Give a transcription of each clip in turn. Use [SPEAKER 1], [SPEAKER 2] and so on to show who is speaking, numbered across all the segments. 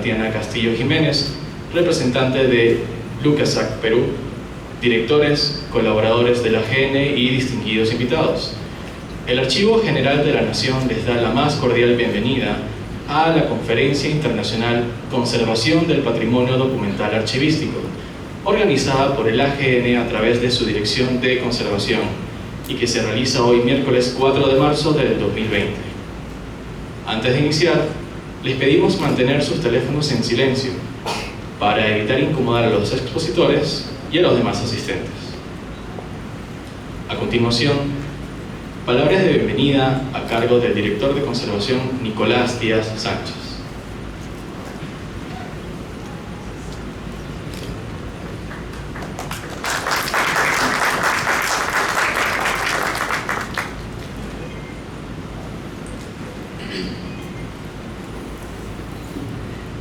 [SPEAKER 1] Tatiana Castillo Jiménez, representante de LucasArts Perú, directores, colaboradores de la AGN y distinguidos invitados. El Archivo General de la Nación les da la más cordial bienvenida a la Conferencia Internacional Conservación del Patrimonio Documental Archivístico, organizada por el AGN a través de su Dirección de Conservación y que se realiza hoy miércoles 4 de marzo del 2020. Antes de iniciar, les pedimos mantener sus teléfonos en silencio para evitar incomodar a los expositores y a los demás asistentes. A continuación, palabras de bienvenida a cargo del director de conservación Nicolás Díaz Sánchez.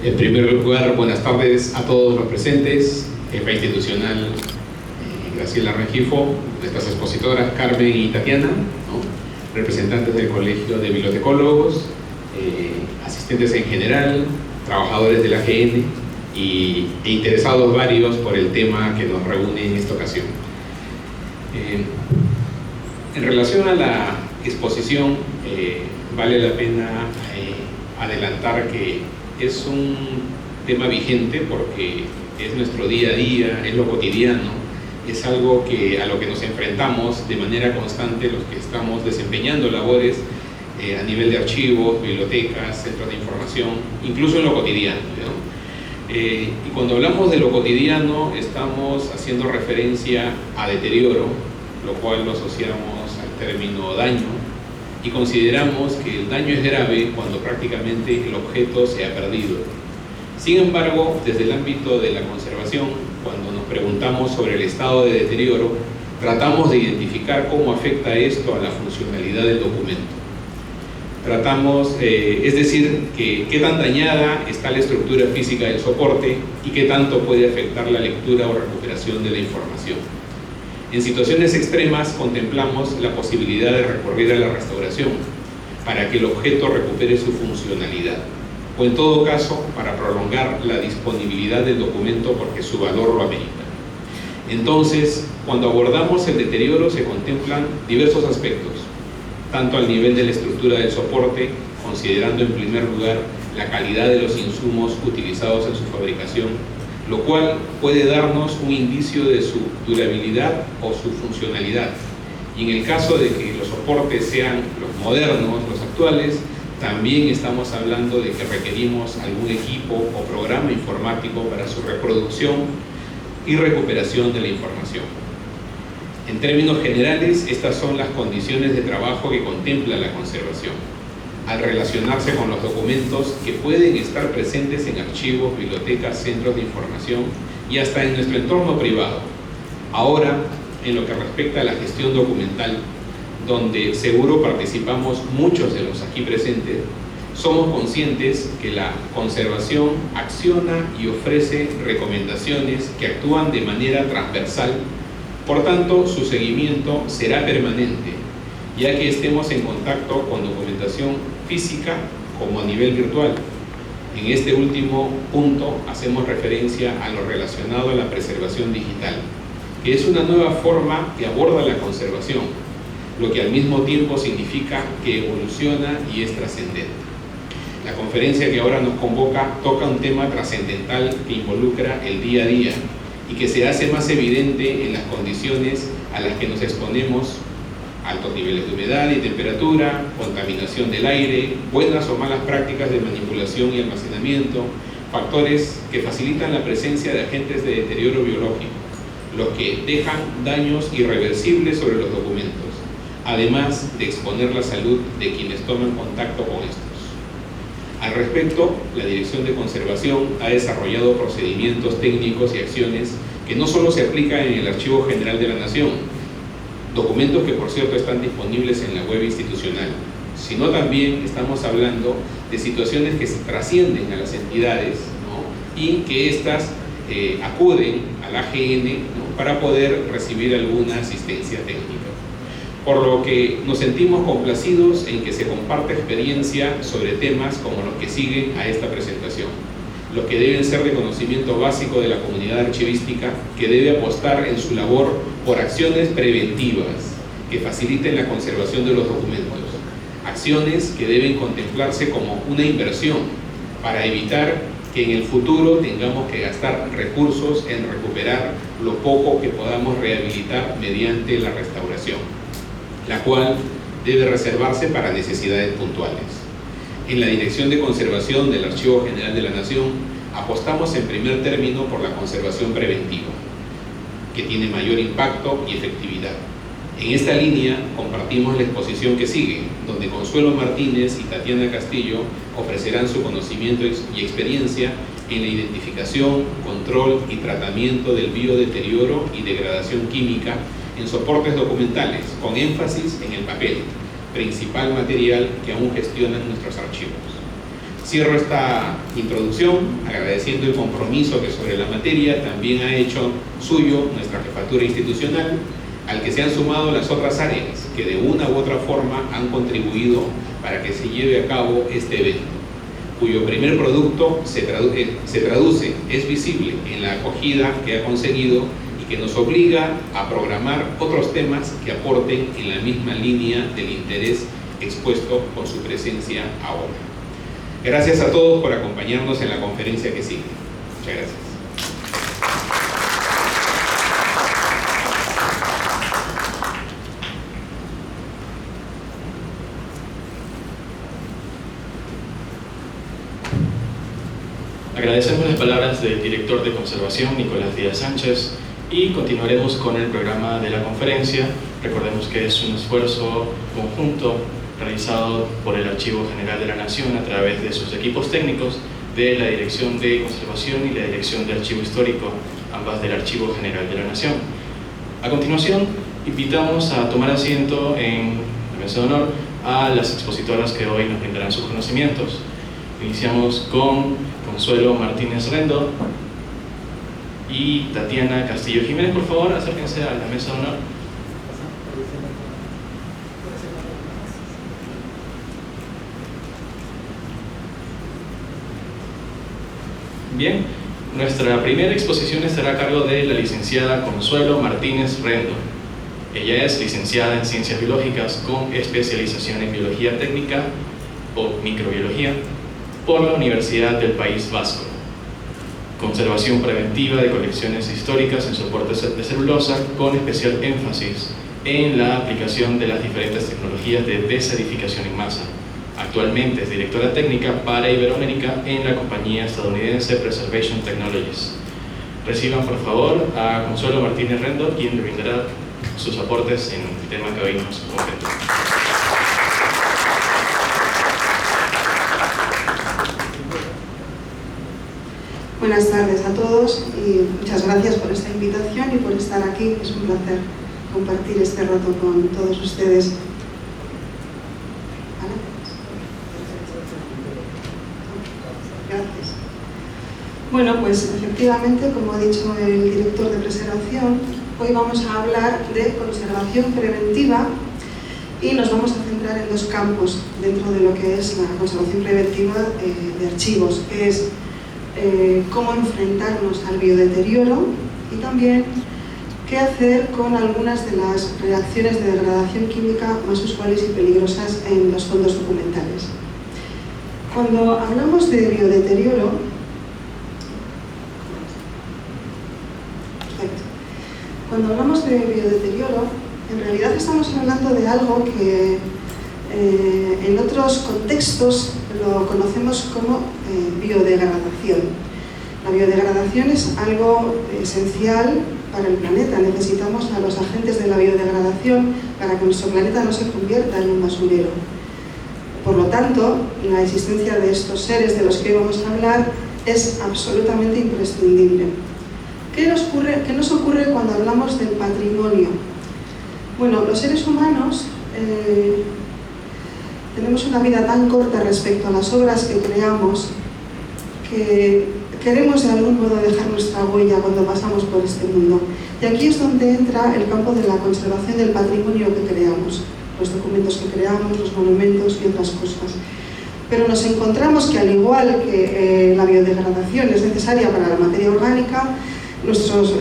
[SPEAKER 2] En primer lugar, buenas tardes a todos los presentes, jefa institucional Graciela Rengifo, nuestras expositoras Carmen y Tatiana, ¿no? Representantes del Colegio de Bibliotecólogos, asistentes en general, trabajadores de la AGN e interesados varios por el tema que nos reúne en esta ocasión. En relación a la exposición, vale la pena adelantar que es un tema vigente porque es nuestro día a día, es lo cotidiano, es algo a lo que nos enfrentamos de manera constante los que estamos desempeñando labores a nivel de archivos, bibliotecas, centros de información, incluso en lo cotidiano, ¿no? Y cuando hablamos de lo cotidiano estamos haciendo referencia a deterioro, lo cual lo asociamos al término daño, y consideramos que el daño es grave cuando prácticamente el objeto se ha perdido. Sin embargo, desde el ámbito de la conservación, cuando nos preguntamos sobre el estado de deterioro, tratamos de identificar cómo afecta esto a la funcionalidad del documento. Es decir, qué tan dañada está la estructura física del soporte y qué tanto puede afectar la lectura o recuperación de la información. En situaciones extremas contemplamos la posibilidad de recurrir a la restauración para que el objeto recupere su funcionalidad, o en todo caso para prolongar la disponibilidad del documento porque su valor lo amerita. Entonces, cuando abordamos el deterioro se contemplan diversos aspectos, tanto al nivel de la estructura del soporte, considerando en primer lugar la calidad de los insumos utilizados en su fabricación, lo cual puede darnos un indicio de su durabilidad o su funcionalidad. Y en el caso de que los soportes sean los modernos, los actuales, también estamos hablando de que requerimos algún equipo o programa informático para su reproducción y recuperación de la información. En términos generales, estas son las condiciones de trabajo que contempla la conservación, al relacionarse con los documentos que pueden estar presentes en archivos, bibliotecas, centros de información y hasta en nuestro entorno privado. Ahora, en lo que respecta a la gestión documental, donde seguro participamos muchos de los aquí presentes, somos conscientes que la conservación acciona y ofrece recomendaciones que actúan de manera transversal, por tanto, su seguimiento será permanente, ya que estemos en contacto con documentación física como a nivel virtual. En este último punto hacemos referencia a lo relacionado a la preservación digital, que es una nueva forma que aborda la conservación, lo que al mismo tiempo significa que evoluciona y es trascendente. La conferencia que ahora nos convoca toca un tema trascendental que involucra el día a día y que se hace más evidente en las condiciones a las que nos exponemos: altos niveles de humedad y temperatura, contaminación del aire, buenas o malas prácticas de manipulación y almacenamiento, factores que facilitan la presencia de agentes de deterioro biológico, los que dejan daños irreversibles sobre los documentos, además de exponer la salud de quienes toman contacto con estos. Al respecto, la Dirección de Conservación ha desarrollado procedimientos técnicos y acciones que no solo se aplican en el Archivo General de la Nación, documentos que por cierto están disponibles en la web institucional, sino también estamos hablando de situaciones que se trascienden a las entidades, ¿no? Y que éstas acuden al AGN, ¿no? Para poder recibir alguna asistencia técnica. Por lo que nos sentimos complacidos en que se comparte experiencia sobre temas como los que siguen a esta presentación. los que deben ser de conocimiento básico de la comunidad archivística, que debe apostar en su labor por acciones preventivas que faciliten la conservación de los documentos, acciones que deben contemplarse como una inversión para evitar que en el futuro tengamos que gastar recursos en recuperar lo poco que podamos rehabilitar mediante la restauración, la cual debe reservarse para necesidades puntuales. En la Dirección de Conservación del Archivo General de la Nación apostamos en primer término por la conservación preventiva, que tiene mayor impacto y efectividad. En esta línea compartimos la exposición que sigue, donde Consuelo Martínez y Tatiana Castillo ofrecerán su conocimiento y experiencia en la identificación, control y tratamiento del biodeterioro y degradación química en soportes documentales, con énfasis en el papel, principal material que aún gestionan nuestros archivos. Cierro esta introducción agradeciendo el compromiso que sobre la materia también ha hecho suyo nuestra jefatura institucional, al que se han sumado las otras áreas que de una u otra forma han contribuido para que se lleve a cabo este evento, cuyo primer producto se traduce, es visible en la acogida que ha conseguido y que nos obliga a programar otros temas que aporten en la misma línea del interés expuesto por su presencia ahora. Gracias a todos por acompañarnos en la conferencia que sigue. Muchas gracias.
[SPEAKER 1] Agradecemos las palabras del director de conservación, Nicolás Díaz Sánchez, y continuaremos con el programa de la conferencia. Recordemos que es un esfuerzo conjunto realizado por el Archivo General de la Nación a través de sus equipos técnicos de la Dirección de Conservación y la Dirección de Archivo Histórico, ambas del Archivo General de la Nación. A continuación, invitamos a tomar asiento en la mesa de honor a las expositoras que hoy nos brindarán sus conocimientos. Iniciamos con Consuelo Martínez Rendo y Tatiana Castillo Jiménez. Por favor, acérquense a la mesa de honor. Bien, nuestra primera exposición estará a cargo de la licenciada Consuelo Martínez Rendo. Ella es licenciada en Ciencias Biológicas con especialización en Biología Técnica o Microbiología por la Universidad del País Vasco. Conservación preventiva de colecciones históricas en soportes de celulosa, con especial énfasis en la aplicación de las diferentes tecnologías de desedificación en masa. Actualmente es directora técnica para Iberoamérica en la compañía estadounidense Preservation Technologies. Reciban por favor a Consuelo Martínez Rendo, quien le brindará sus aportes en el tema que hoy nos compete.
[SPEAKER 3] Buenas tardes a todos y muchas gracias por esta invitación y por estar aquí. Es un placer compartir este rato con todos ustedes. ¿Vale? Gracias. Bueno, pues efectivamente, como ha dicho el director de preservación, hoy vamos a hablar de conservación preventiva y nos vamos a centrar en dos campos dentro de lo que es la conservación preventiva de archivos, que es cómo enfrentarnos al biodeterioro y también qué hacer con algunas de las reacciones de degradación química más usuales y peligrosas en los fondos documentales. Cuando hablamos de biodeterioro, en realidad estamos hablando de algo que en otros contextos lo conocemos como biodegradación. La biodegradación es algo esencial para el planeta. Necesitamos a los agentes de la biodegradación para que nuestro planeta no se convierta en un basurero. Por lo tanto, la existencia de estos seres de los que hoy vamos a hablar es absolutamente imprescindible. ¿Qué nos ocurre cuando hablamos del patrimonio? Bueno, los seres humanos tenemos una vida tan corta respecto a las obras que creamos que queremos de algún modo dejar nuestra huella cuando pasamos por este mundo. Y aquí es donde entra el campo de la conservación del patrimonio que creamos, los documentos que creamos, los monumentos y otras cosas. Pero nos encontramos que, al igual que la biodegradación es necesaria para la materia orgánica, nuestros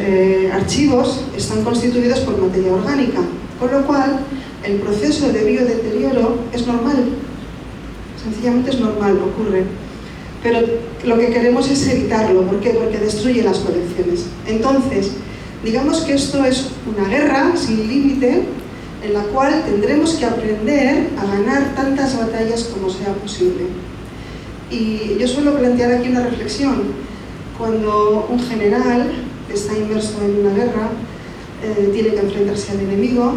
[SPEAKER 3] archivos están constituidos por materia orgánica, con lo cual el proceso de biodeterioro es normal, sencillamente es normal, ocurre. Pero lo que queremos es evitarlo. ¿Por qué? Porque destruye las colecciones. Entonces, digamos que esto es una guerra sin límite, en la cual tendremos que aprender a ganar tantas batallas como sea posible. Y yo suelo plantear aquí una reflexión. Cuando un general está inmerso en una guerra, tiene que enfrentarse al enemigo,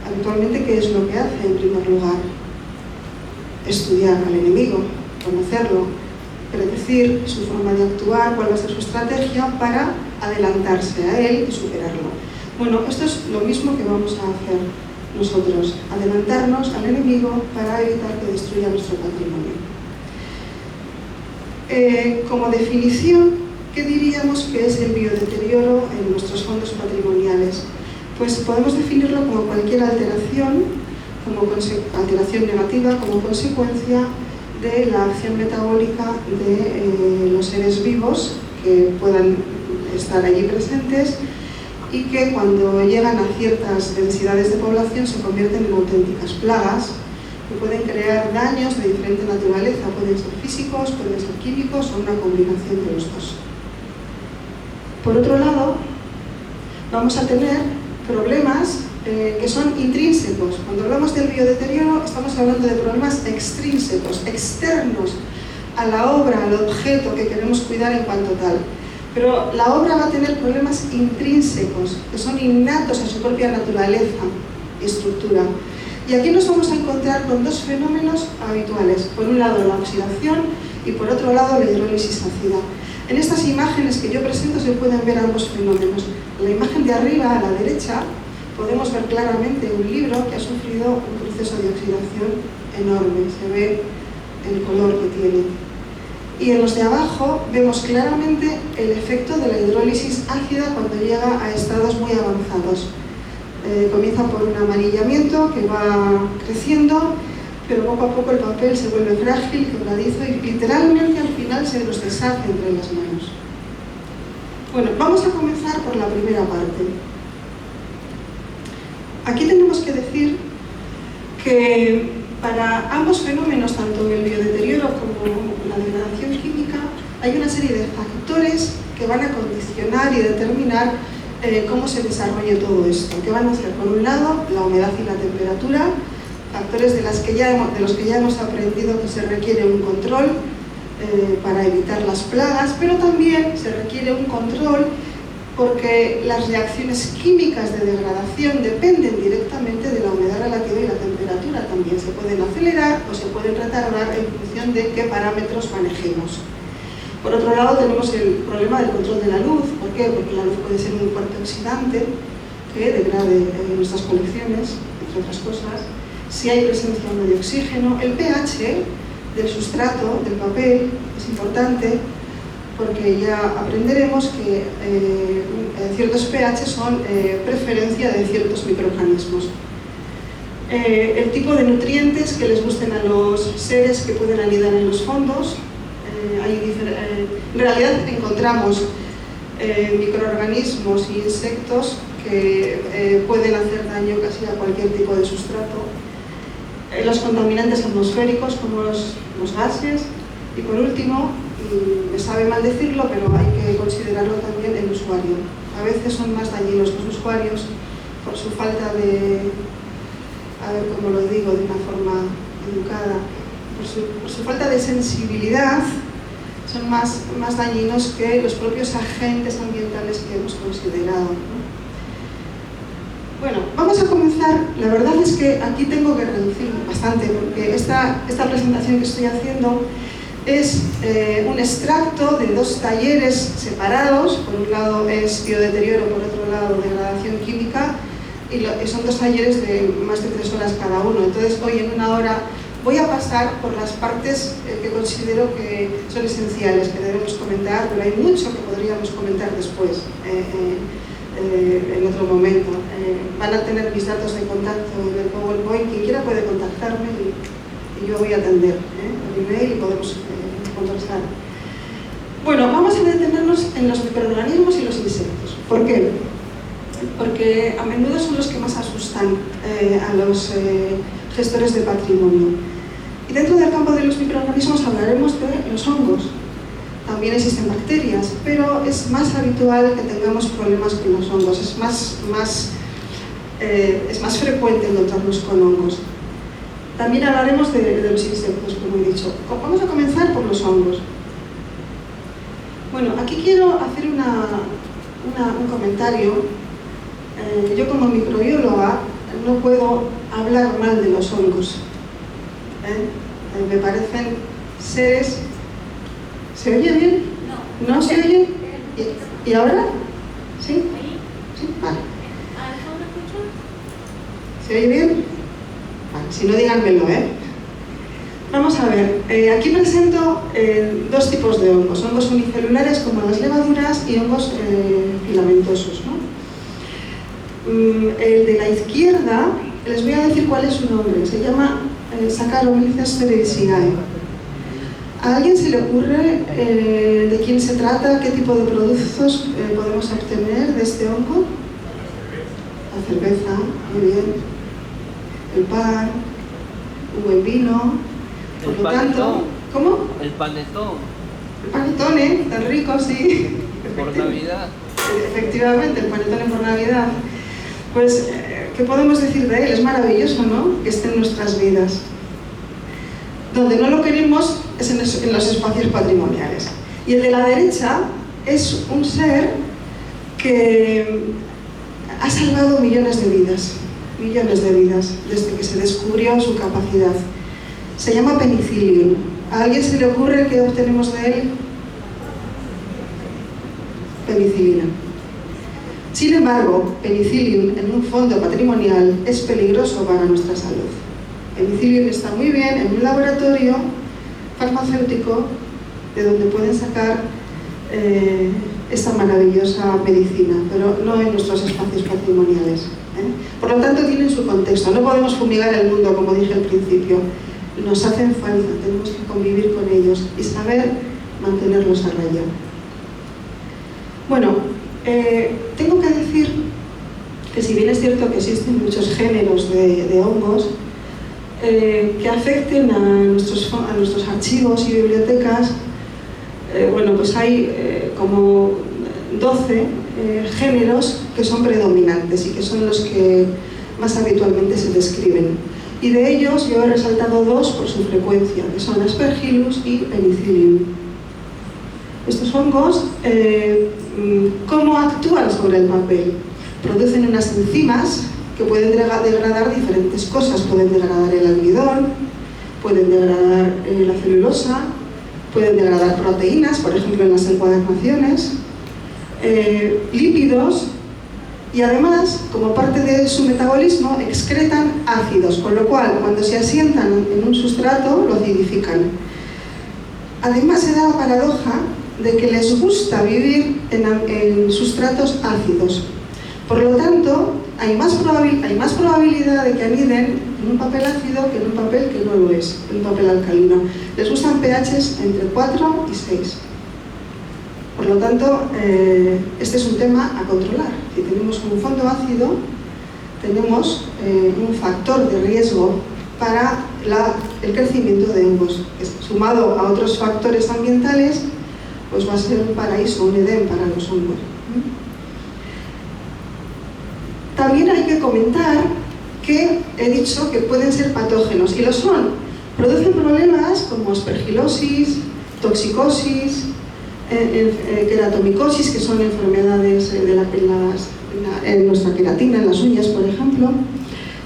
[SPEAKER 3] habitualmente, ¿qué es lo que hace en primer lugar? Estudiar al enemigo, conocerlo, predecir su forma de actuar, cuál va a ser su estrategia para adelantarse a él y superarlo. Bueno, esto es lo mismo que vamos a hacer nosotros, adelantarnos al enemigo para evitar que destruya nuestro patrimonio. Como definición, ¿qué diríamos que es el biodeterioro en nuestros fondos patrimoniales? Pues podemos definirlo como cualquier alteración negativa como consecuencia de la acción metabólica de los seres vivos que puedan estar allí presentes y que, cuando llegan a ciertas densidades de población, se convierten en auténticas plagas que pueden crear daños de diferente naturaleza. Pueden ser físicos, pueden ser químicos o una combinación de los dos. Por otro lado, vamos a tener problemas que son intrínsecos. Cuando hablamos del biodeterioro, estamos hablando de problemas extrínsecos, externos a la obra, al objeto que queremos cuidar en cuanto tal. Pero la obra va a tener problemas intrínsecos, que son innatos a su propia naturaleza y estructura. Y aquí nos vamos a encontrar con dos fenómenos habituales. Por un lado, la oxidación, y por otro lado, la hidrólisis ácida. En estas imágenes que yo presento se pueden ver ambos fenómenos. En la imagen de arriba, a la derecha, podemos ver claramente un libro que ha sufrido un proceso de oxidación enorme. Se ve el color que tiene. Y en los de abajo vemos claramente el efecto de la hidrólisis ácida cuando llega a estados muy avanzados. Comienza por un amarillamiento que va creciendo, pero poco a poco el papel se vuelve frágil, quebradizo y literalmente al final se nos deshace entre las manos. Bueno, vamos a comenzar por la primera parte. Aquí tenemos que decir que para ambos fenómenos, tanto el biodeterioro como la degradación química, hay una serie de factores que van a condicionar y determinar cómo se desarrolla todo esto. ¿Qué van a ser? Por un lado, la humedad y la temperatura, factores de los que ya hemos aprendido que se requiere un control para evitar las plagas, pero también se requiere un control porque las reacciones químicas de degradación dependen directamente de la humedad relativa y la temperatura. También se pueden acelerar o se pueden retardar en función de qué parámetros manejemos. Por otro lado, tenemos el problema del control de la luz. ¿Por qué? Porque la luz puede ser un fuerte oxidante que degrade nuestras colecciones, entre otras cosas. Si hay presencia o no de oxígeno, el pH del sustrato, del papel, es importante, porque ya aprenderemos que ciertos pH son preferencia de ciertos microorganismos. El tipo de nutrientes que les gusten a los seres que pueden anidar en los fondos. En realidad encontramos microorganismos e insectos que pueden hacer daño casi a cualquier tipo de sustrato. Los contaminantes atmosféricos, como los gases. Y por último, y me sabe mal decirlo, pero hay que considerarlo también, el usuario. A veces son más dañinos los usuarios por su falta de, a ver cómo lo digo de una forma educada, por su falta de sensibilidad, son más dañinos que los propios agentes ambientales que hemos considerado, ¿no? Bueno, vamos a comenzar. La verdad es que aquí tengo que reducir bastante, porque esta presentación que estoy haciendo es un extracto de dos talleres separados. Por un lado es biodeterioro, por otro lado degradación química, y son dos talleres de más de 3 horas cada uno. Entonces hoy en 1 hora voy a pasar por las partes que considero que son esenciales, que debemos comentar, pero hay mucho que podríamos comentar después, en otro momento. Van a tener mis datos de contacto en el PowerPoint. Quien quiera puede contactarme y y yo voy a atender el email y podemos conversar. Bueno, vamos a detenernos en los microorganismos y los insectos. ¿Por qué? Porque a menudo son los que más asustan a los gestores de patrimonio. Y dentro del campo de los microorganismos hablaremos de los hongos. También existen bacterias, pero es más habitual que tengamos problemas con los hongos, es más frecuente encontrarnos con hongos. También hablaremos de los insectos, como he dicho. Vamos a comenzar por los hongos. Bueno, aquí quiero hacer un comentario. Yo como microbióloga no puedo hablar mal de los hongos. Me parecen seres... ¿Se oye bien? No. ¿No se oye? ¿Y ahora? ¿Sí? ¿Sí? Vale. ¿Se oye bien? Vale, si no, díganmelo, Vamos a ver, aquí presento dos tipos de hongos. Hongos unicelulares como las levaduras y hongos filamentosos, ¿no? El de la izquierda, les voy a decir cuál es su nombre. Se llama Saccharomyces cerevisiae. ¿A alguien se le ocurre de quién se trata, qué tipo de productos podemos obtener de este hongo? La cerveza, muy bien. El pan, un buen vino. Por lo tanto, ¿cómo?
[SPEAKER 4] El panetón.
[SPEAKER 3] El panetone, tan rico, sí.
[SPEAKER 4] Por Navidad.
[SPEAKER 3] Efectivamente, el panetone por Navidad. Pues, ¿qué podemos decir de él? Es maravilloso, ¿no? Que esté en nuestras vidas. Donde no lo queremos es en los espacios patrimoniales. Y el de la derecha es un ser que ha salvado millones de vidas, desde que se descubrió su capacidad. Se llama Penicillium. ¿A alguien se le ocurre qué obtenemos de él? Penicilina. Sin embargo, Penicillium en un fondo patrimonial es peligroso para nuestra salud. Penicillium está muy bien en un laboratorio farmacéutico de donde pueden sacar esta maravillosa medicina, pero no en nuestros espacios patrimoniales. Por lo tanto, tienen su contexto. No podemos fumigar el mundo, como dije al principio. Nos hacen falta, tenemos que convivir con ellos y saber mantenerlos a raya. Bueno, tengo que decir que si bien es cierto que existen muchos géneros de hongos que afecten a nuestros archivos y bibliotecas, bueno, pues hay como 12 géneros que son predominantes y que son los que más habitualmente se describen. Y de ellos yo he resaltado dos por su frecuencia, que son Aspergillus y Penicillium. Estos hongos, ¿cómo actúan sobre el papel? Producen unas enzimas que pueden degradar diferentes cosas. Pueden degradar el almidón, pueden degradar la celulosa, pueden degradar proteínas, por ejemplo en las encuadernaciones, lípidos, y además, como parte de su metabolismo, excretan ácidos, con lo cual, cuando se asientan en un sustrato, lo acidifican. Además, se da la paradoja de que les gusta vivir en sustratos ácidos. Por lo tanto, hay más probabilidad de que aniden en un papel ácido que en un papel que no lo es, en un papel alcalino. Les gustan pHs entre 4 y 6. Por lo tanto, este es un tema a controlar. Si tenemos un fondo ácido, tenemos un factor de riesgo para el crecimiento de hongos. Sumado a otros factores ambientales, pues va a ser un paraíso, un edén para los hongos. También hay que comentar que he dicho que pueden ser patógenos, y lo son. Producen problemas como aspergilosis, toxicosis, queratomicosis, que son enfermedades en nuestra queratina, en las uñas, por ejemplo,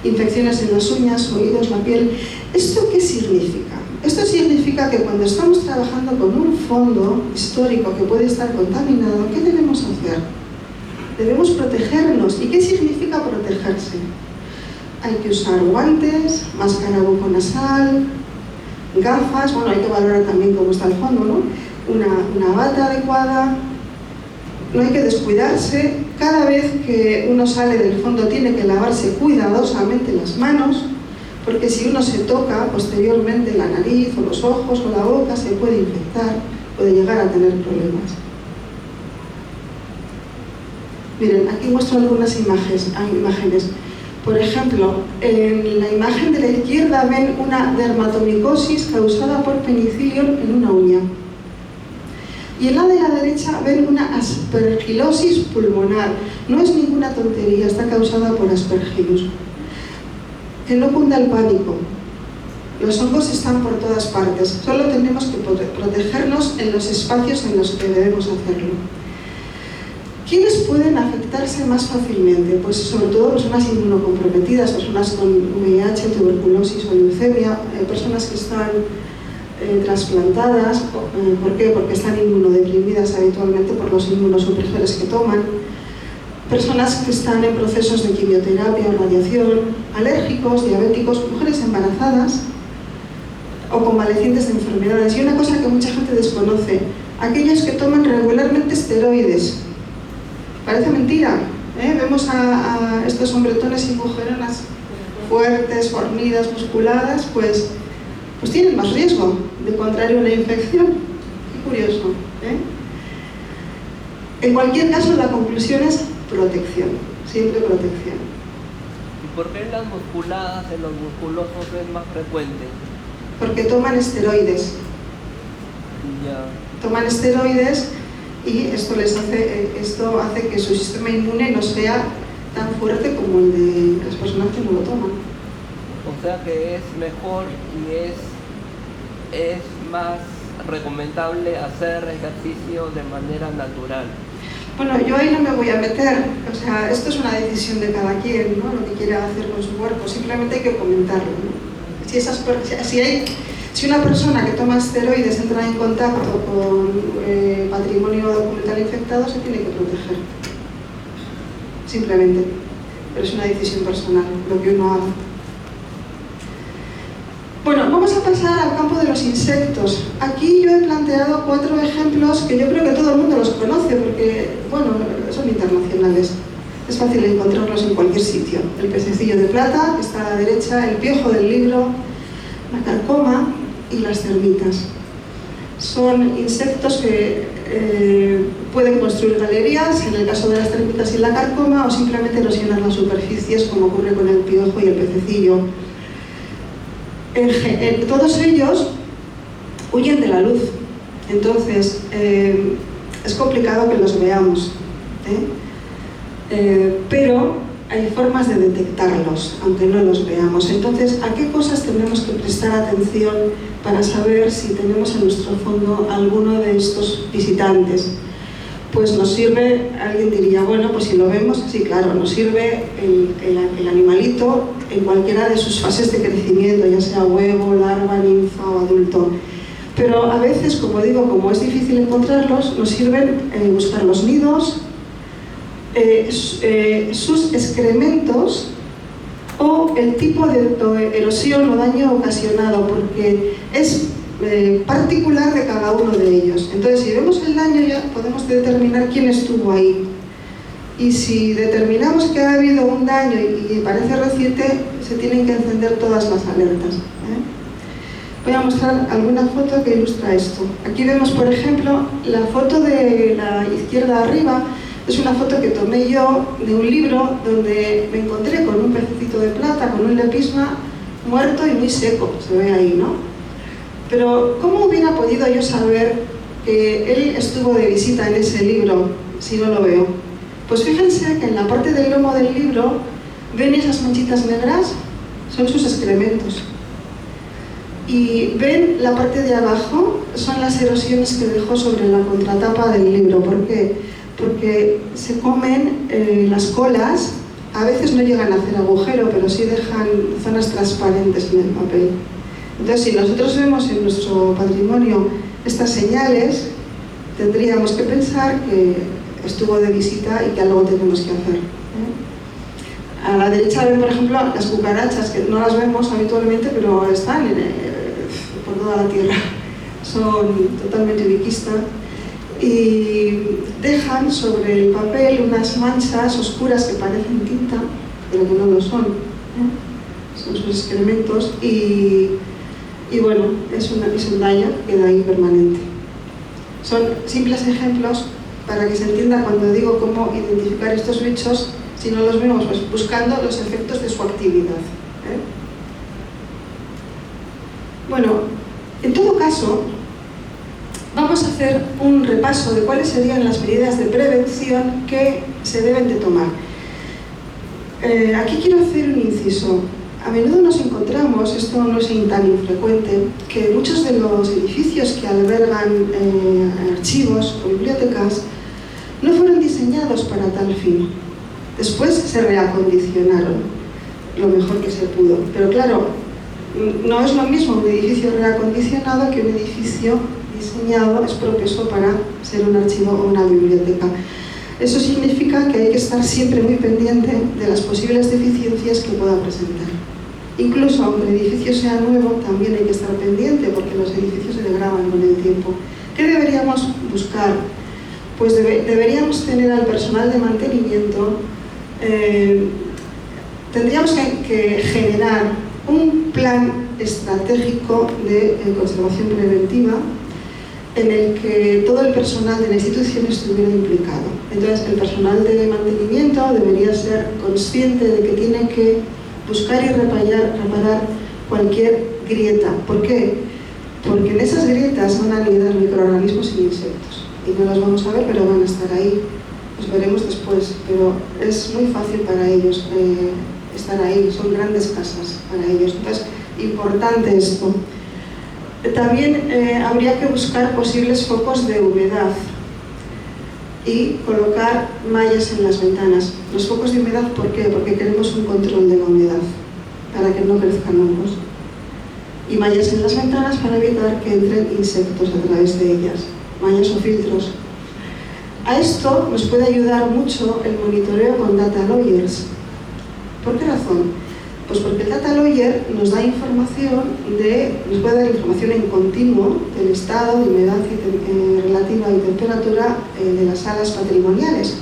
[SPEAKER 3] infecciones en las uñas, oídos, la piel. ¿Esto qué significa? Esto significa que cuando estamos trabajando con un fondo histórico que puede estar contaminado, ¿qué debemos hacer? Debemos protegernos. ¿Y qué significa protegerse? Hay que usar guantes, máscara buconasal, gafas, bueno, hay que valorar también cómo está el fondo, ¿no? Una bata adecuada. No hay que descuidarse. Cada vez que uno sale del fondo tiene que lavarse cuidadosamente las manos, porque si uno se toca posteriormente la nariz o los ojos o la boca se puede infectar, puede llegar a tener problemas. Miren, aquí muestro algunas imágenes. Por ejemplo, en la imagen de la izquierda ven una dermatomicosis causada por penicillium en una uña. Y en la de la derecha ven una aspergilosis pulmonar. No es ninguna tontería, está causada por aspergillus. Que no cunda el pánico. Los hongos están por todas partes. Solo tenemos que protegernos en los espacios en los que debemos hacerlo. ¿Quiénes pueden afectarse más fácilmente? Pues sobre todo personas inmunocomprometidas, personas con VIH, tuberculosis o leucemia, personas que están trasplantadas. ¿Por qué? Porque están inmunodeprimidas habitualmente por los inmunosupresores que toman. Personas que están en procesos de quimioterapia o radiación, alérgicos, diabéticos, mujeres embarazadas o convalecientes de enfermedades. Y una cosa que mucha gente desconoce, aquellos que toman regularmente esteroides. Parece mentira, ¿eh? Vemos a estos hombretones y mujeronas fuertes, fornidas, musculadas, pues tienen más riesgo de contraer una infección. Qué curioso, ¿eh? En cualquier caso, la conclusión es protección, siempre protección.
[SPEAKER 4] ¿Y por qué en las musculadas, en los musculosos es más frecuente?
[SPEAKER 3] Porque toman esteroides.
[SPEAKER 4] Ya.
[SPEAKER 3] Toman esteroides y esto hace que su sistema inmune no sea tan fuerte como el de las personas que no lo toman.
[SPEAKER 4] O sea que es mejor y es más recomendable hacer ejercicio de manera natural.
[SPEAKER 3] Bueno, yo ahí no me voy a meter, o sea, esto es una decisión de cada quien, ¿no? Lo que quiera hacer con su cuerpo, simplemente hay que comentarlo, ¿no? Si una persona que toma esteroides entra en contacto con patrimonio documental infectado, se tiene que proteger. Simplemente. Pero es una decisión personal, lo que uno haga. Bueno, vamos a pasar al campo de los insectos. Aquí yo he planteado 4 ejemplos que yo creo que todo el mundo los conoce porque, bueno, son internacionales. Es fácil encontrarlos en cualquier sitio. El pececillo de plata, que está a la derecha, el piojo del libro, la carcoma y las termitas. Son insectos que pueden construir galerías, en el caso de las termitas y la carcoma, o simplemente erosionar las superficies, como ocurre con el piojo y el pececillo. Todos ellos huyen de la luz, entonces es complicado que los veamos, pero hay formas de detectarlos, aunque no los veamos. Entonces, ¿a qué cosas tenemos que prestar atención para saber si tenemos en nuestro fondo alguno de estos visitantes? Pues nos sirve, alguien diría, bueno, pues si lo vemos, sí, claro, nos sirve el animalito en cualquiera de sus fases de crecimiento, ya sea huevo, larva, ninfa o adulto. Pero a veces, como digo, como es difícil encontrarlos, nos sirven buscar los nidos, sus excrementos o el tipo de erosión o daño ocasionado, porque es particular de cada uno de ellos. Entonces, si vemos el daño, ya podemos determinar quién estuvo ahí. Y si determinamos que ha habido un daño y parece reciente, se tienen que encender todas las alertas. Voy a mostrar alguna foto que ilustra esto. Aquí vemos, por ejemplo, la foto de la izquierda arriba. Es una foto que tomé yo de un libro donde me encontré con un pececito de plata, con un lepisma muerto y muy seco, se ve ahí, ¿no? Pero, ¿cómo hubiera podido yo saber que él estuvo de visita en ese libro si no lo veo? Pues fíjense que en la parte del lomo del libro, ¿ven esas manchitas negras? Son sus excrementos. Y ven la parte de abajo, son las erosiones que dejó sobre la contratapa del libro. ¿Por qué? Porque se comen las colas, a veces no llegan a hacer agujero, pero sí dejan zonas transparentes en el papel. Entonces, si nosotros vemos en nuestro patrimonio estas señales, tendríamos que pensar que estuvo de visita y que algo tenemos que hacer. A la derecha ven, por ejemplo, las cucarachas, que no las vemos habitualmente, pero están por toda la tierra. Son totalmente ubiquistas y dejan sobre el papel unas manchas oscuras que parecen tinta, pero que no lo son. son sus excrementos, y bueno, es un daño que queda ahí permanente. Son simples ejemplos para que se entienda cuando digo cómo identificar estos bichos, si no los vemos, pues buscando los efectos de su actividad. Bueno, en todo caso, vamos a hacer un repaso de cuáles serían las medidas de prevención que se deben de tomar. Aquí quiero hacer un inciso. A menudo nos encontramos, esto no es tan infrecuente, que muchos de los edificios que albergan archivos o bibliotecas no fueron diseñados para tal fin. Después se reacondicionaron lo mejor que se pudo. Pero claro, no es lo mismo un edificio reacondicionado que un edificio diseñado es propenso para ser un archivo o una biblioteca. Eso significa que hay que estar siempre muy pendiente de las posibles deficiencias que pueda presentar. Incluso aunque el edificio sea nuevo, también hay que estar pendiente porque los edificios se degradan con el tiempo. ¿Qué deberíamos buscar? Pues deberíamos tener al personal de mantenimiento, tendríamos que generar un plan estratégico de conservación preventiva en el que todo el personal de la institución estuviera implicado. Entonces, el personal de mantenimiento debería ser consciente de que tiene que buscar y reparar cualquier grieta. ¿Por qué? Porque en esas grietas van a anidar microorganismos y insectos. Y no los vamos a ver, pero van a estar ahí. Los veremos después, pero es muy fácil para ellos estar ahí. Son grandes casas para ellos. Entonces, importante esto. También habría que buscar posibles focos de humedad y colocar mallas en las ventanas. Los focos de humedad, ¿por qué? Porque queremos un control de la humedad, para que no crezcan hongos. Y mallas en las ventanas para evitar que entren insectos a través de ellas. Mallas o filtros. A esto nos puede ayudar mucho el monitoreo con data lawyers. ¿Por qué razón? Pues porque el data lawyer nos da información nos puede dar información en continuo del estado de humedad relativa y temperatura de las salas patrimoniales.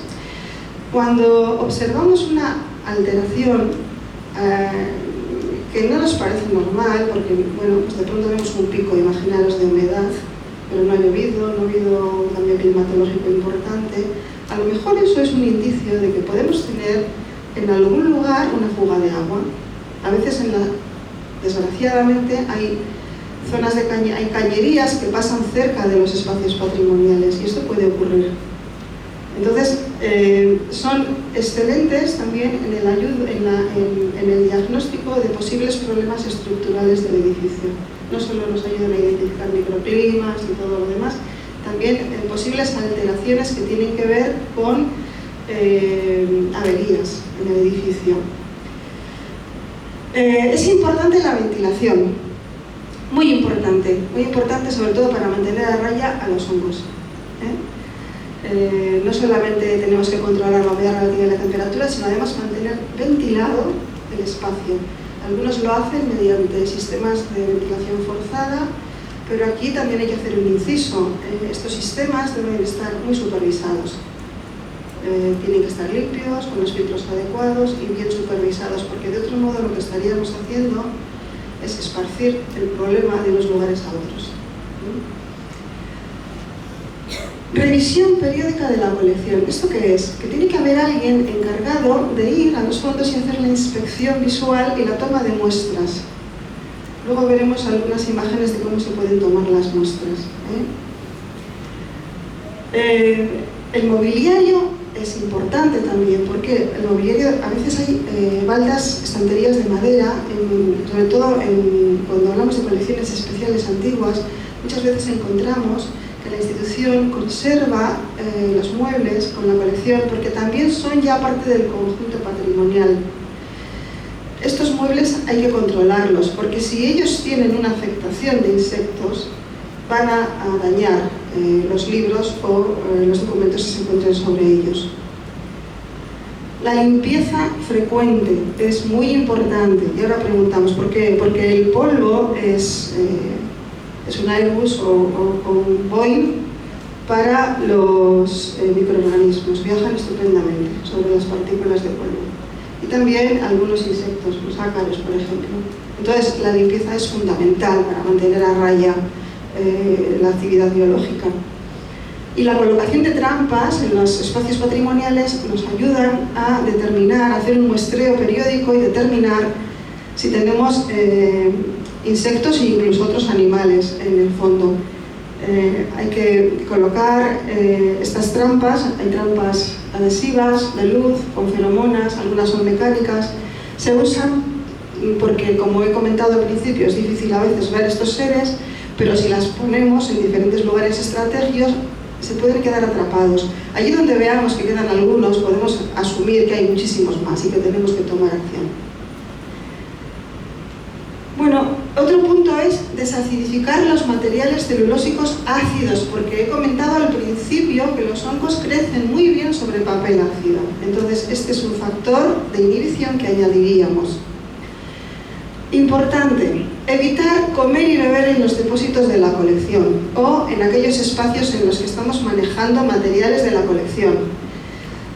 [SPEAKER 3] Cuando observamos una alteración que no nos parece normal, porque bueno, pues de pronto vemos un pico, imaginaros, de humedad, pero no ha llovido, no ha habido un cambio climatológico importante, a lo mejor eso es un indicio de que podemos tener en algún lugar una fuga de agua. A veces, desgraciadamente, hay zonas hay cañerías que pasan cerca de los espacios patrimoniales y esto puede ocurrir. Entonces, son excelentes también en el diagnóstico de posibles problemas estructurales del edificio. No solo nos ayudan a identificar microclimas y todo lo demás, también posibles alteraciones que tienen que ver con averías en el edificio. Es importante la ventilación, muy importante sobre todo para mantener a raya a los hongos. No solamente tenemos que controlar la humedad relativa y la temperatura, sino además mantener ventilado el espacio. Algunos lo hacen mediante sistemas de ventilación forzada, pero aquí también hay que hacer un inciso. Estos sistemas deben estar muy supervisados. Tienen que estar limpios, con los filtros adecuados y bien supervisados, porque de otro modo lo que estaríamos haciendo es esparcir el problema de unos lugares a otros. Revisión periódica de la colección. ¿Esto qué es? Que tiene que haber alguien encargado de ir a los fondos y hacer la inspección visual y la toma de muestras. Luego veremos algunas imágenes de cómo se pueden tomar las muestras. El mobiliario es importante también, porque el mobiliario, a veces hay baldas, estanterías de madera, sobre todo cuando hablamos de colecciones especiales antiguas, muchas veces encontramos que la institución conserva los muebles con la colección, porque también son ya parte del conjunto patrimonial. Estos muebles hay que controlarlos, porque si ellos tienen una afectación de insectos, van a dañar los libros o los documentos que se encuentren sobre ellos. La limpieza frecuente es muy importante. Y ahora preguntamos, ¿por qué? Porque el polvo es un Airbus o un Boeing para los microorganismos. Viajan estupendamente sobre las partículas de polvo. y también algunos insectos, los ácaros, por ejemplo. Entonces, la limpieza es fundamental para mantener a raya la actividad biológica. Y la colocación de trampas en los espacios patrimoniales nos ayudan a determinar, a hacer un muestreo periódico y determinar si tenemos insectos e incluso otros animales en el fondo. Hay que colocar estas trampas, hay trampas adhesivas, de luz, con feromonas, algunas son mecánicas. Se usan porque, como he comentado al principio, es difícil a veces ver estos seres, pero si las ponemos en diferentes lugares estratégicos, se pueden quedar atrapados. Allí donde veamos que quedan algunos, podemos asumir que hay muchísimos más y que tenemos que tomar acción. Bueno, otro punto es desacidificar los materiales celulósicos ácidos, porque he comentado al principio que los hongos crecen muy bien sobre papel ácido. Entonces, este es un factor de inhibición que añadiríamos. Importante, evitar comer y beber en los depósitos de la colección o en aquellos espacios en los que estamos manejando materiales de la colección.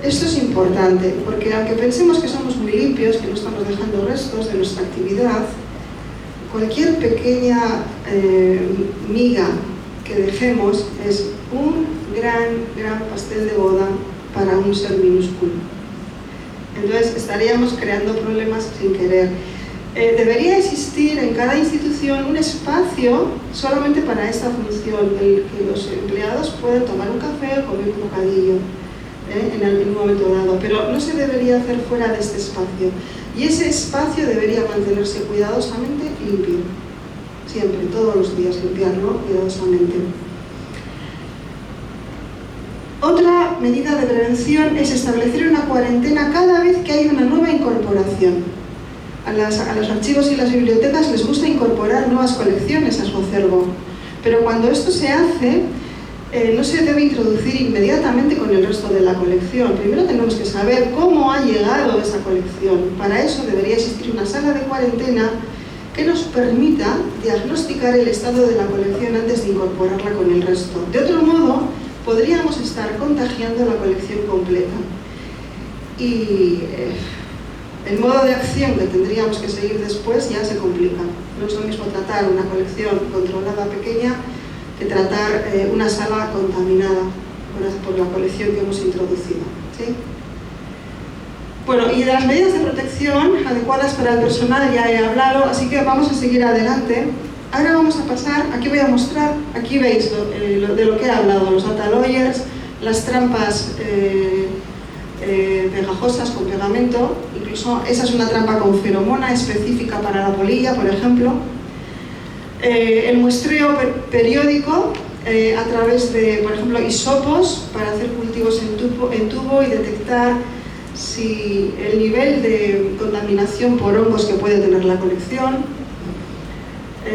[SPEAKER 3] Esto es importante, porque aunque pensemos que somos muy limpios, que no estamos dejando restos de nuestra actividad, cualquier pequeña miga que dejemos es un gran pastel de boda para un ser minúsculo. Entonces estaríamos creando problemas sin querer. Debería existir en cada institución un espacio solamente para esta función, el que los empleados puedan tomar un café o comer un bocadillo en un momento dado, pero no se debería hacer fuera de este espacio. Y ese espacio debería mantenerse cuidadosamente limpio. Siempre, todos los días, limpiarlo cuidadosamente. Otra medida de prevención es establecer una cuarentena cada vez que hay una nueva incorporación. A los archivos y las bibliotecas les gusta incorporar nuevas colecciones a su acervo, pero cuando esto se hace, no se debe introducir inmediatamente con el resto de la colección. Primero tenemos que saber cómo ha llegado esa colección. Para eso debería existir una sala de cuarentena que nos permita diagnosticar el estado de la colección antes de incorporarla con el resto. De otro modo, podríamos estar contagiando la colección completa. Y el modo de acción que tendríamos que seguir después ya se complica. No es lo mismo tratar una colección controlada pequeña que tratar una sala contaminada por la colección que hemos introducido. ¿Sí? Bueno, y de las medidas de protección adecuadas para el personal ya he hablado, así que vamos a seguir adelante. Ahora vamos a pasar, aquí voy a mostrar, aquí veis de lo que he hablado, los data lawyers, las trampas pegajosas con pegamento, incluso esa es una trampa con feromona específica para la polilla, por ejemplo. El muestreo periódico a través de, por ejemplo, hisopos para hacer cultivos en tubo y detectar si el nivel de contaminación por hongos que puede tener la colección.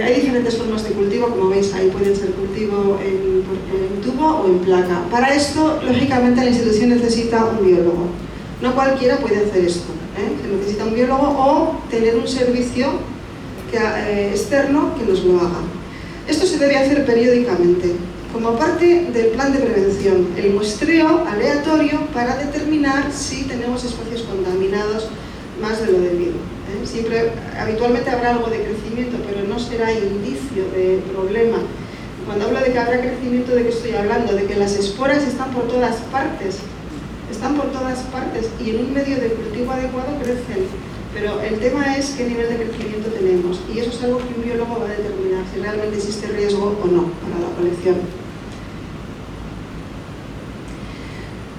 [SPEAKER 3] Hay diferentes formas de cultivo, como veis ahí pueden ser cultivo en tubo o en placa. Para esto, lógicamente, la institución necesita un biólogo. No cualquiera puede hacer esto. Se necesita un biólogo o tener un servicio externo que nos lo haga. Esto se debe hacer periódicamente, como parte del plan de prevención, el muestreo aleatorio para determinar si tenemos espacios contaminados más de lo debido. Siempre, habitualmente habrá algo de crecimiento, pero no será indicio de problema. Cuando hablo de que habrá crecimiento, ¿de qué estoy hablando? De que las esporas están por todas partes y en un medio de cultivo adecuado crecen. Pero el tema es qué nivel de crecimiento tenemos, y eso es algo que un biólogo va a determinar, si realmente existe riesgo o no para la colección.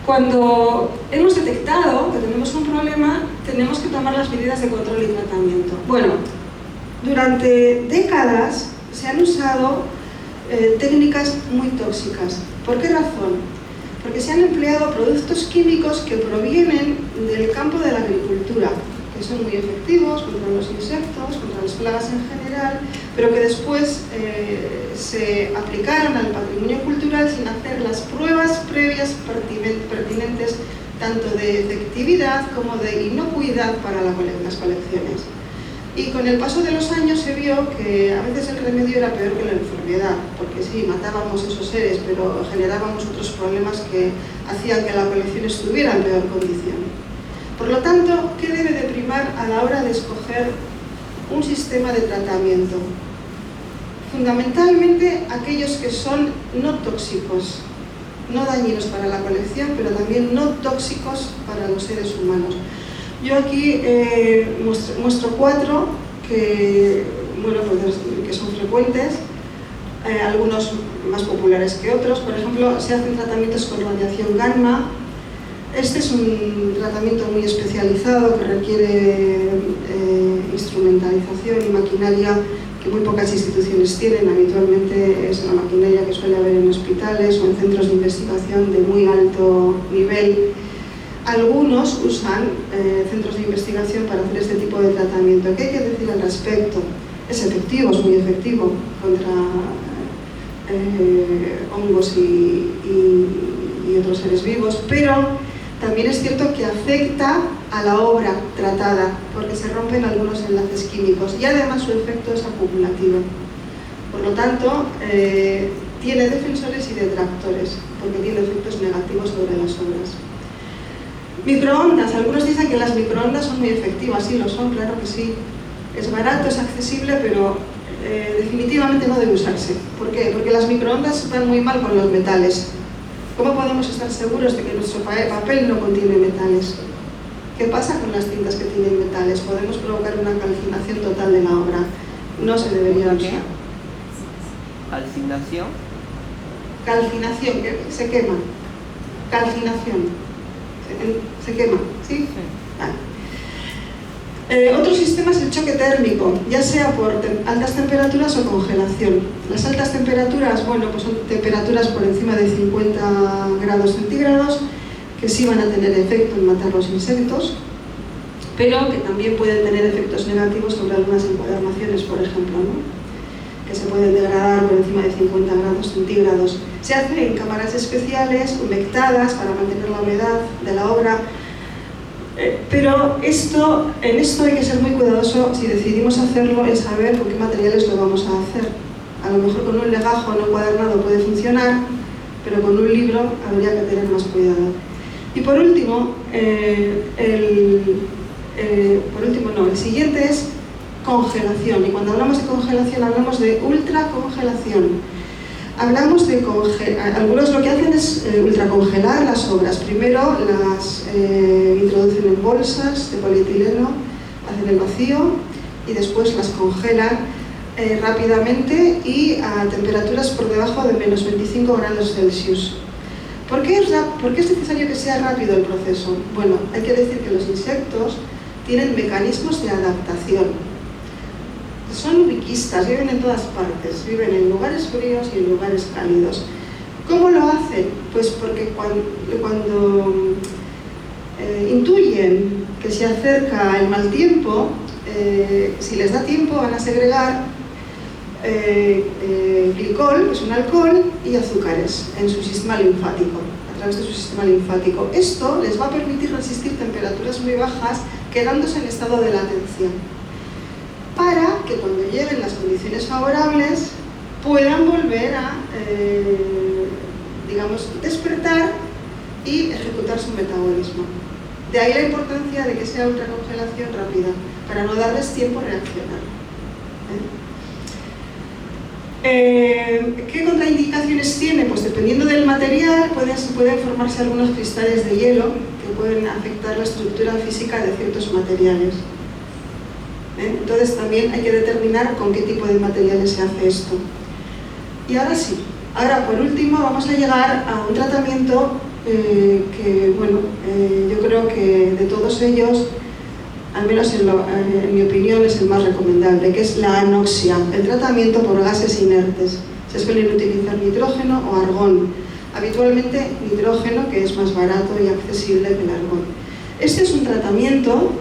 [SPEAKER 3] Cuando hemos detectado que tenemos un problema, tenemos que tomar las medidas de control y tratamiento. Bueno, durante décadas se han usado técnicas muy tóxicas. ¿Por qué razón? Porque se han empleado productos químicos que provienen del campo de la agricultura, que son muy efectivos contra los insectos, contra las plagas en general, pero que después se aplicaron al patrimonio cultural sin hacer las pruebas previas pertinentes, tanto de efectividad como de inocuidad para las colecciones. Y con el paso de los años se vio que a veces el remedio era peor que la enfermedad, porque sí, matábamos esos seres, pero generábamos otros problemas que hacían que la colección estuviera en peor condición. Por lo tanto, ¿qué debe de primar a la hora de escoger un sistema de tratamiento? Fundamentalmente aquellos que son no tóxicos, no dañinos para la colección, pero también no tóxicos para los seres humanos. Yo aquí muestro 4 que, bueno, pues, que son frecuentes, algunos más populares que otros. Por ejemplo, se hacen tratamientos con radiación gamma. Este es un tratamiento muy especializado que requiere instrumentalización y maquinaria que muy pocas instituciones tienen. Habitualmente es la maquinaria que suele haber en hospitales o en centros de investigación de muy alto nivel. Algunos usan centros de investigación para hacer este tipo de tratamiento. ¿Qué hay que decir al respecto? Es efectivo, es muy efectivo contra hongos y otros seres vivos, pero también es cierto que afecta a la obra tratada, porque se rompen algunos enlaces químicos y además su efecto es acumulativo. Por lo tanto, tiene defensores y detractores, porque tiene efectos negativos sobre las obras. Microondas. Algunos dicen que las microondas son muy efectivas. Sí, lo son, claro que sí. Es barato, es accesible, pero definitivamente no debe usarse. ¿Por qué? Porque las microondas van muy mal con los metales. ¿Cómo podemos estar seguros de que nuestro papel no contiene metales? ¿Qué pasa con las tintas que tienen metales? Podemos provocar una calcinación total de la obra. No se debería usar.
[SPEAKER 4] ¿Calcinación?
[SPEAKER 3] Calcinación, que se quema. Calcinación. Se quema, ¿sí? Vale. Otro sistema es el choque térmico, ya sea por altas temperaturas o congelación. Las altas temperaturas, bueno, pues son temperaturas por encima de 50 grados centígrados, que sí van a tener efecto en matar los insectos, pero que también pueden tener efectos negativos sobre algunas encuadernaciones, por ejemplo, ¿no? Que se pueden degradar por encima de 50 grados centígrados. Se hace en cámaras especiales, humectadas, para mantener la humedad de la obra. Pero en esto hay que ser muy cuidadoso si decidimos hacerlo, en saber con qué materiales lo vamos a hacer. A lo mejor con un legajo no encuadernado puede funcionar, pero con un libro habría que tener más cuidado. Y por último, el siguiente es congelación. Y cuando hablamos de congelación hablamos de ultracongelación. Hablamos de algunos lo que hacen es ultracongelar las obras. Primero las introducen en bolsas de polietileno, hacen el vacío y después las congelan rápidamente y a temperaturas por debajo de menos 25 grados Celsius. ¿Por qué es necesario que sea rápido el proceso? Bueno, hay que decir que los insectos tienen mecanismos de adaptación. Son ubiquistas, viven en todas partes, viven en lugares fríos y en lugares cálidos. ¿Cómo lo hacen? Pues porque cuando intuyen que se acerca el mal tiempo, si les da tiempo van a segregar glicol, que es un alcohol, y azúcares en su sistema linfático, a través de su sistema linfático. Esto les va a permitir resistir temperaturas muy bajas, quedándose en estado de latencia, para que cuando lleguen las condiciones favorables puedan volver a, digamos, despertar y ejecutar su metabolismo. De ahí la importancia de que sea ultracongelación rápida, para no darles tiempo a reaccionar. ¿Qué contraindicaciones tiene? Pues dependiendo del material pueden formarse algunos cristales de hielo que pueden afectar la estructura física de ciertos materiales. Entonces también hay que determinar con qué tipo de materiales se hace esto. Y ahora sí, ahora por último vamos a llegar a un tratamiento que, bueno, yo creo que de todos ellos, al menos en mi opinión, es el más recomendable, que es la anoxia, el tratamiento por gases inertes. Se suelen utilizar nitrógeno o argón, habitualmente nitrógeno, que es más barato y accesible que el argón. Este es un tratamiento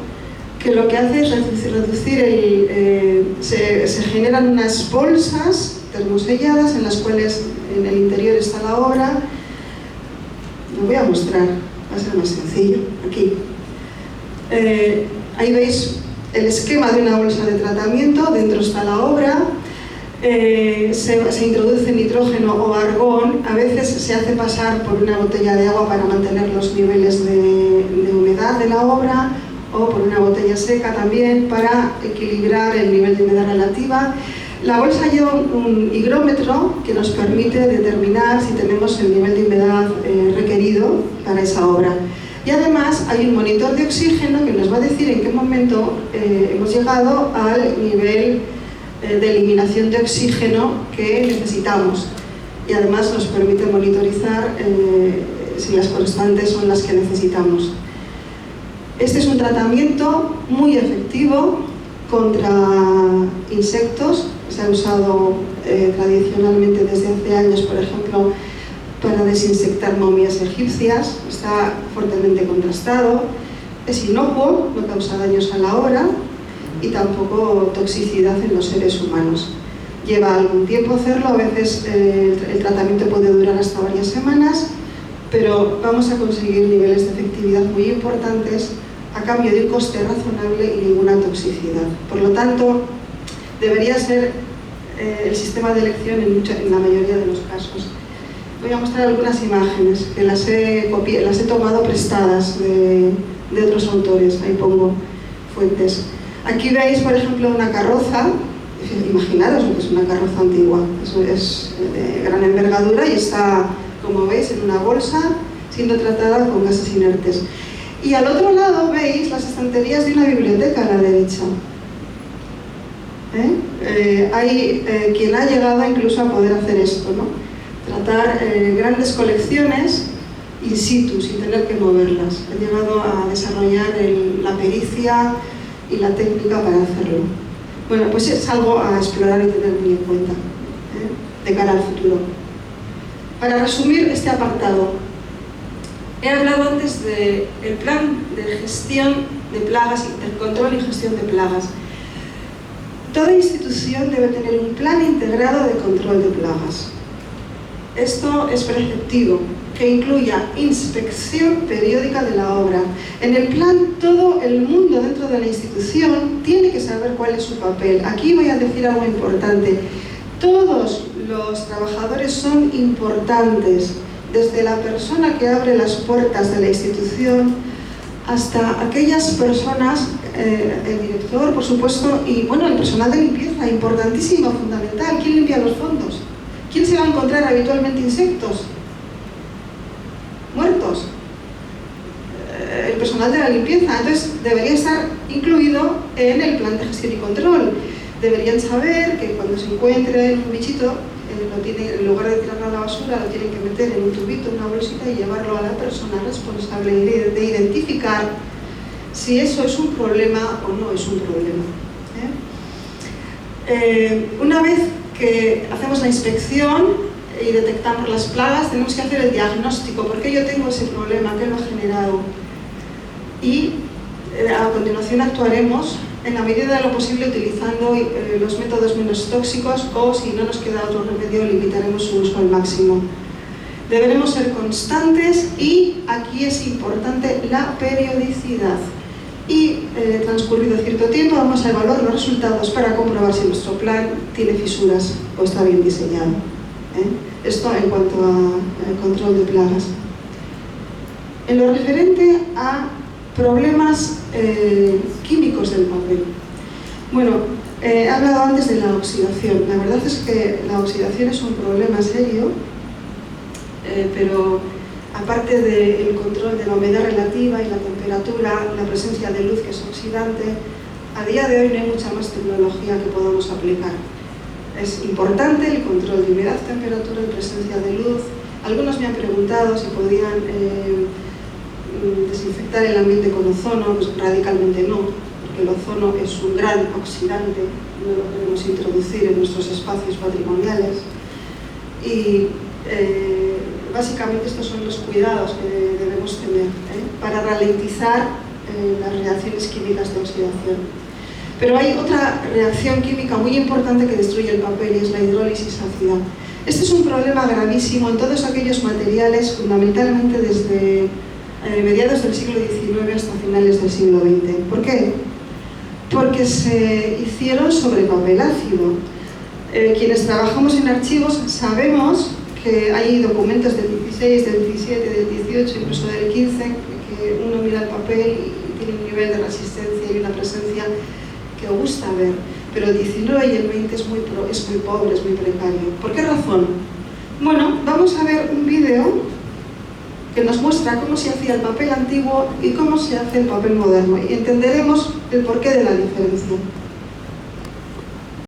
[SPEAKER 3] que lo que hace es reducir se generan unas bolsas termoselladas en las cuales en el interior está la obra. Lo voy a mostrar, va a ser más sencillo, aquí. Ahí veis el esquema de una bolsa de tratamiento, dentro está la obra, se introduce nitrógeno o argón, a veces se hace pasar por una botella de agua para mantener los niveles de humedad humedad de la obra, o por una botella seca también para equilibrar el nivel de humedad relativa. La bolsa lleva un higrómetro que nos permite determinar si tenemos el nivel de humedad requerido para esa obra. Y además hay un monitor de oxígeno que nos va a decir en qué momento hemos llegado al nivel de eliminación de oxígeno que necesitamos. Y además nos permite monitorizar si las constantes son las que necesitamos. Este es un tratamiento muy efectivo contra insectos. Se ha usado tradicionalmente desde hace años, por ejemplo, para desinsectar momias egipcias. Está fuertemente contrastado. Es inocuo, no causa daños a la obra y tampoco toxicidad en los seres humanos. Lleva algún tiempo hacerlo, a veces el tratamiento puede durar hasta varias semanas, pero vamos a conseguir niveles de efectividad muy importantes a cambio de un coste razonable y ninguna toxicidad. Por lo tanto, debería ser el sistema de elección en la mayoría de los casos. Voy a mostrar algunas imágenes que las he tomado prestadas de otros autores. Ahí pongo fuentes. Aquí veis, por ejemplo, una carroza. Imaginaros lo que es una carroza antigua. Es de gran envergadura y está, como veis, en una bolsa siendo tratada con gases inertes. Y al otro lado veis las estanterías de una biblioteca a la derecha. Hay quien ha llegado incluso a poder hacer esto, ¿no? Tratar grandes colecciones in situ, sin tener que moverlas. Ha llegado a desarrollar la pericia y la técnica para hacerlo. Bueno, pues es algo a explorar y tener muy en cuenta de cara al futuro. Para resumir este apartado, he hablado antes del plan de gestión de plagas, del control y gestión de plagas. Toda institución debe tener un plan integrado de control de plagas. Esto es preceptivo, que incluya inspección periódica de la obra. En el plan, todo el mundo dentro de la institución tiene que saber cuál es su papel. Aquí voy a decir algo importante. Todos los trabajadores son importantes, desde la persona que abre las puertas de la institución hasta aquellas personas, el director, por supuesto, y bueno, el personal de limpieza, importantísimo, fundamental. ¿Quién limpia los fondos? ¿Quién se va a encontrar habitualmente insectos? Muertos. El personal de la limpieza. Entonces, debería estar incluido en el plan de gestión y control. Deberían saber que cuando se encuentre un bichito, en lugar de tirarlo a la basura, lo tienen que meter en un tubito, en una bolsita y llevarlo a la persona responsable de identificar si eso es un problema o no es un problema. Una vez que hacemos la inspección y detectamos las plagas, tenemos que hacer el diagnóstico. ¿Por qué yo tengo ese problema? ¿Qué lo ha generado? Y a continuación actuaremos en la medida de lo posible utilizando los métodos menos tóxicos, o si no nos queda otro remedio, limitaremos su uso al máximo. Deberemos ser constantes y aquí es importante la periodicidad. Y transcurrido cierto tiempo vamos a evaluar los resultados para comprobar si nuestro plan tiene fisuras o está bien diseñado. Esto en cuanto al control de plagas. En lo referente a problemas químicos del papel. Bueno, he hablado antes de la oxidación. La verdad es que la oxidación es un problema serio, pero aparte del control de la humedad relativa y la temperatura, la presencia de luz que es oxidante, a día de hoy no hay mucha más tecnología que podamos aplicar. Es importante el control de humedad, temperatura y presencia de luz. Algunos me han preguntado si podían desinfectar el ambiente con ozono. Pues radicalmente no, porque el ozono es un gran oxidante, no lo queremos introducir en nuestros espacios patrimoniales. Y básicamente estos son los cuidados que debemos tener para ralentizar las reacciones químicas de oxidación. Pero hay otra reacción química muy importante que destruye el papel y es la hidrólisis ácida. Este es un problema gravísimo en todos aquellos materiales, fundamentalmente desde mediados del siglo XIX hasta finales del siglo XX. ¿Por qué? Porque se hicieron sobre papel ácido. Quienes trabajamos en archivos sabemos que hay documentos de XVI, del XVII, del XVIII, incluso del XV, que uno mira el papel y tiene un nivel de resistencia y una presencia que gusta ver. Pero el XIX y el XX es muy pobre, es muy precario. ¿Por qué razón? Bueno, vamos a ver un vídeo que nos muestra cómo se hacía el papel antiguo y cómo se hace el papel moderno, y entenderemos el porqué de la diferencia.